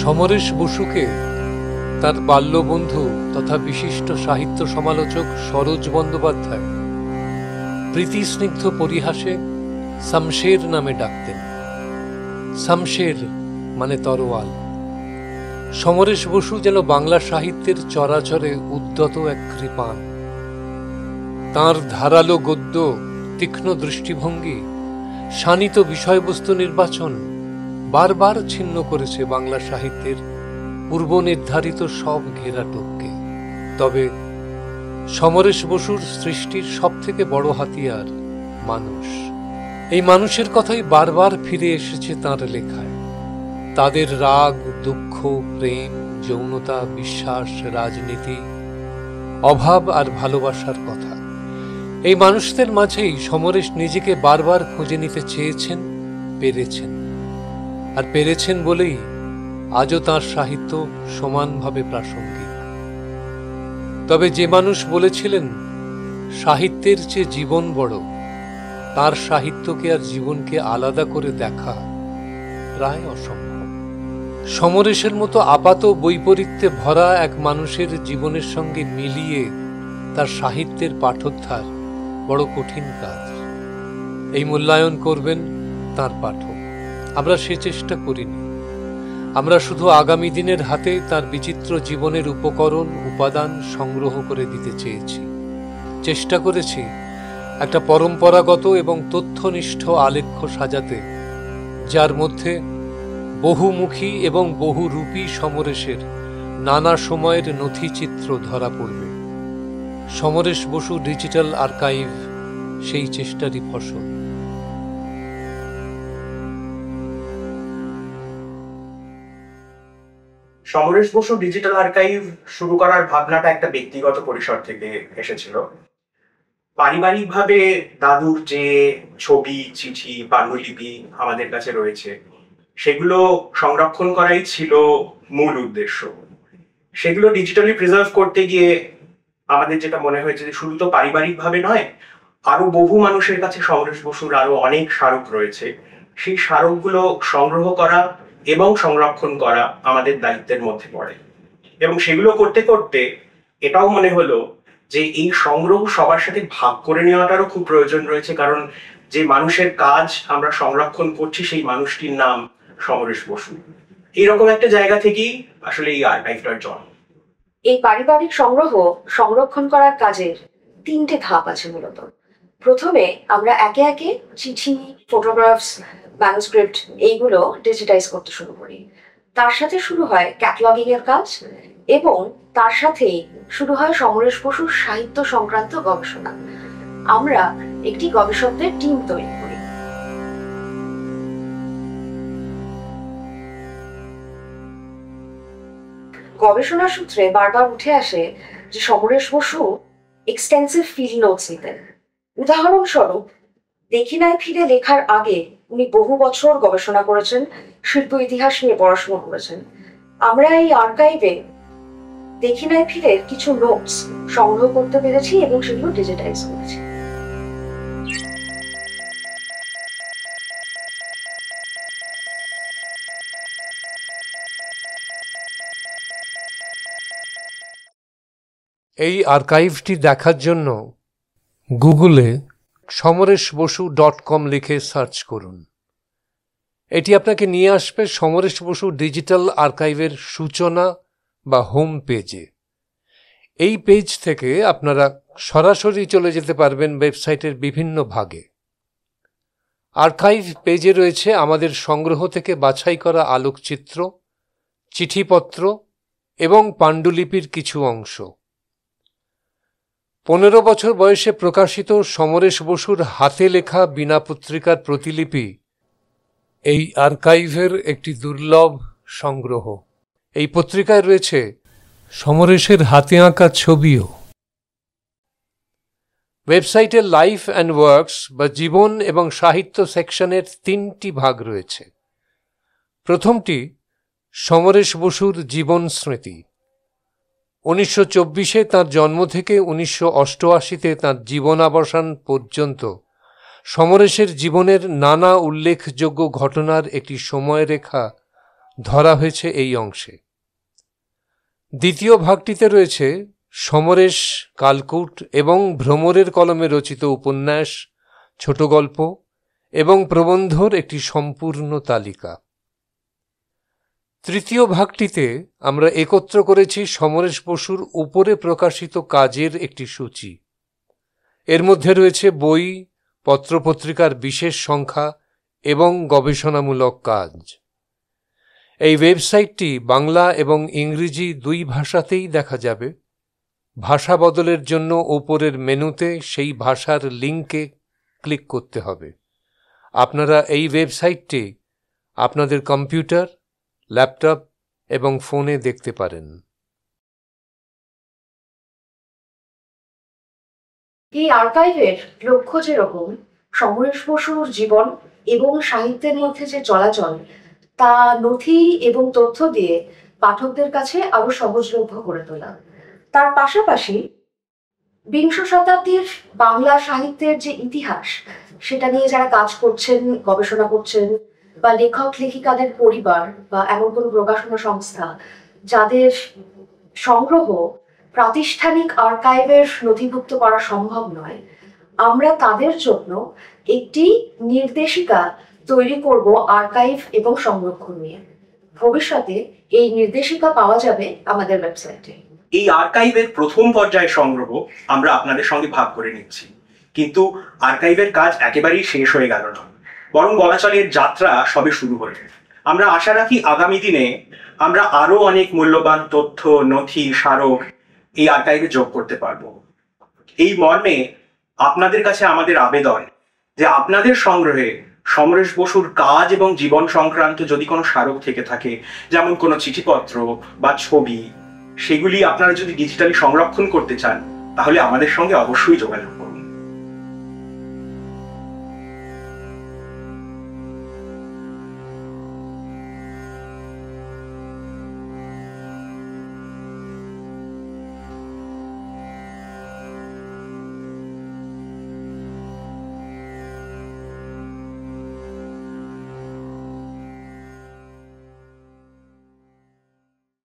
সমরেশ বসুকে তার বাল্যবন্ধু তথা বিশিষ্ট সাহিত্য সমালোচক সরোজ বন্দ্যোপাধ্যায় প্রীতিস্নিগ্ধ পরিহাসে শমশের নামে ডাকতেন। শমশের মানে তরোয়াল। সমরেশ বসু যেন বাংলা সাহিত্যের চরাচরে উদ্যত এক কৃপাণ। তাঁর ধারালো গদ্য, তীক্ষ্ণ দৃষ্টিভঙ্গি, শানিত বিষয়বস্তু নির্বাচন বারবার ছিন্ন করেছে বাংলা সাহিত্যের পূর্ব নির্ধারিত সব ঘেরাটোপকে। তবে সমরেশ বসুর সৃষ্টির সবথেকে বড় হাতিয়ার মানুষ। এই মানুষের কথাই বারবার ফিরে এসেছে তাঁর লেখায়। তাদের রাগ, দুঃখ, প্রেম, যৌনতা, বিশ্বাস, রাজনীতি, অভাব আর ভালোবাসার কথা। এই মানুষদের মাঝেই সমরেশ নিজেকে বারবার খুঁজে নিতে চেয়েছেন, পেরেছেন। আর পেরেছেন বলেই আজও তাঁর সাহিত্য সমানভাবে প্রাসঙ্গিক। তবে যে মানুষ বলেছিলেন সাহিত্যের চেয়ে জীবন বড়, তার সাহিত্যকে আর জীবনকে আলাদা করে দেখা প্রায় অসম্ভব। সমরেশের মতো আপাত বৈপরীত্যে ভরা এক মানুষের জীবনের সঙ্গে মিলিয়ে তার সাহিত্যের পাঠোদ্ধার বড় কঠিন কাজ। এই মূল্যায়ন করবেন তার পাঠক। আমরা সে চেষ্টা করিনি। আমরা শুধু আগামী দিনের হাতে তার বিচিত্র জীবনের উপকরণ, উপাদান সংগ্রহ করে দিতে চেয়েছি। চেষ্টা করেছি একটা পরম্পরাগত এবং তথ্যনিষ্ঠ আলেখ্য সাজাতে, যার মধ্যে বহুমুখী এবং বহুরূপী সমরেশের নানা সময়ের নথিচিত্র ধরা পড়বে। সমরেশ বসু ডিজিটাল আর্কাইভ সেই চেষ্টারই ফসল। সমরেশ বসু ডিজিটাল আর্কাইভ শুরু করার ভাবনাটা একটা ব্যক্তিগত পরিসর থেকে এসেছিল। পারিবারিকভাবে দাদুর যে ছবি, চিঠি, পাণ্ডুলিপি আমাদের কাছে রয়েছে, সেগুলো সংরক্ষণ করাই ছিল মূল উদ্দেশ্য। সেগুলো ডিজিটালি প্রিজার্ভ করতে গিয়ে আমাদের যেটা মনে হয়েছে যে শুধু তো পারিবারিকভাবে নয়, আরো বহু মানুষের কাছে সমরেশ বসুর আরো অনেক স্মারক রয়েছে। সেই স্মারকগুলো সংগ্রহ করা এবং সংরক্ষণ করা আমাদের দায়িত্বের মধ্যে পড়ে। এবং সেগুলো করতে করতে এটাও মনে হলো যে এই সংগ্রহ সবার সাথে ভাগ করে নেওয়াটারও খুব প্রয়োজন রয়েছে, কারণ যে মানুষের কাজ আমরা সংরক্ষণ করছি সেই মানুষটির নাম সমরেশ বসু। এইরকম একটা জায়গা থেকেই আসলে এই আর্কাইভটার জন্ম। এই পারিবারিক সংগ্রহ সংরক্ষণ করার কাজের 3টে ধাপ আছে মূলত। প্রথমে আমরা একে একে চিঠি, ফটোগ্রাফস, ম্যানুস্ক্রিপ্ট এইগুলো ডিজিটাইজ করতে শুরু করি। তার সাথে শুরু হয় ক্যাটালগিং এর কাজ এবং তার সাথেই শুরু হয় সমরেশ বসুর সাহিত্য সংক্রান্ত গবেষণা। আমরা একটি গবেষকদের টিম তৈরি করি। গবেষণা সূত্রে বারবার উঠে আসে যে Samaresh Basu extensive field notes নিতেন। উদাহরণস্বরূপ, দেখিনায় ফিরে লেখার আগে উনি বহু বছর গবেষণা করেছেন, শিল্প ইতিহাস নিয়ে পড়াশোনা করেছেন। আমরা এই আর্কাইভে দেখিনায় ফিরে কিছু নোটস সংগ্রহ করতে পেরেছি এবং সেগুলো ডিজিটাইজ করেছি। এই আর্কাইভটি দেখার জন্য গুগলে somoresbosu.com লিখে সার্চ করুন। এটি আপনাকে নিয়ে আসবে সমরেশ বসু ডিজিটাল আর্কাইভের সূচনা বা হোম পেজে। এই পেজ থেকে আপনারা সরাসরি চলে যেতে পারবেন ওয়েবসাইটের বিভিন্ন ভাগে। আর্কাইভ পেজে রয়েছে আমাদের সংগ্রহ থেকে বাছাই করা আলোকচিত্র, চিঠিপত্র এবং পাণ্ডুলিপির কিছু অংশ। 15 বছর বয়সে প্রকাশিত সমরেশ বসুর হাতে লেখা বীণা পত্রিকার প্রতিলিপি এই আর্কাইভের একটি দুর্লভ সংগ্রহ। এই পত্রিকায় রয়েছে সমরেশের হাতে আঁকা ছবিও। ওয়েবসাইটে লাইফ অ্যান্ড ওয়ার্কস বা জীবন এবং সাহিত্য সেকশনের 3টি ভাগ রয়েছে। প্রথমটি সমরেশ বসুর জীবন স্মৃতি। 1924-এ তাঁর জন্ম থেকে 1988-তে তাঁর জীবনাবসান পর্যন্ত সমরেশের জীবনের নানা উল্লেখযোগ্য ঘটনার একটি সময়রেখা ধরা হয়েছে এই অংশে। দ্বিতীয় ভাগটিতে রয়েছে সমরেশ কালকুট এবং ভ্রমরের কলমে রচিত উপন্যাস, ছোট গল্প এবং প্রবন্ধর একটি সম্পূর্ণ তালিকা। তৃতীয় ভাগটিতে আমরা একত্র করেছি সমরেশ বসুর উপরে প্রকাশিত কাজের একটি সূচি। এর মধ্যে রয়েছে বই, পত্রপত্রিকার বিশেষ সংখ্যা এবং গবেষণামূলক কাজ। এই ওয়েবসাইটটি বাংলা এবং ইংরেজি দুই ভাষাতেই দেখা যাবে। ভাষা বদলের জন্য উপরের মেনুতে সেই ভাষার লিঙ্কে ক্লিক করতে হবে। আপনারা এই ওয়েবসাইটটি আপনাদের কম্পিউটার, ল্যাপটপ এবং ফোনে দেখতে পারেন। এই আর্কাইভের লক্ষ্য যেরকম সমরেশ বসুর জীবন এবং সাহিত্যের মধ্যে যে চলাচল, তা নথি এবং তথ্য দিয়ে পাঠকদের কাছে আরো সহজলভ্য করে তোলা। তার পাশাপাশি বিংশ শতাব্দীর বাংলা সাহিত্যের যে ইতিহাস, সেটা নিয়ে যারা কাজ করছেন, গবেষণা করছেন, বা লেখক লেখিকাদের পরিবার বা এমন কোনো প্রকাশনা সংস্থা যাদের সংগ্রহ প্রাতিষ্ঠানিক আর্কাইভের নথিভুক্ত করা সম্ভব নয়, আমরা তাদের জন্য একটি নির্দেশিকা তৈরি করব আর্কাইভ এবং সংরক্ষণ নিয়ে। ভবিষ্যতে এই নির্দেশিকা পাওয়া যাবে আমাদের ওয়েবসাইটে। এই আর্কাইভের প্রথম পর্যায়ের সংগ্রহ আমরা আপনাদের সঙ্গে ভাগ করে নিচ্ছি, কিন্তু আর্কাইভের কাজ একেবারেই শেষ হয়ে গেল না, বরং বলা চলে এর যাত্রা সবে শুরু হয়েছে। আমরা আশা রাখি আগামী দিনে আমরা আরো অনেক মূল্যবান তথ্য, নথি, স্মারক এই আর্কাইভে যোগ করতে পারবো। এই মর্মে আপনাদের কাছে আমাদের আবেদন যে আপনাদের সংগ্রহে সমরেশ বসুর কাজ এবং জীবন সংক্রান্ত যদি কোনো স্মারক থেকে থাকে, যেমন কোনো চিঠিপত্র বা ছবি, সেগুলি আপনারা যদি ডিজিটালি সংরক্ষণ করতে চান, তাহলে আমাদের সঙ্গে অবশ্যই যোগাযোগ করুন।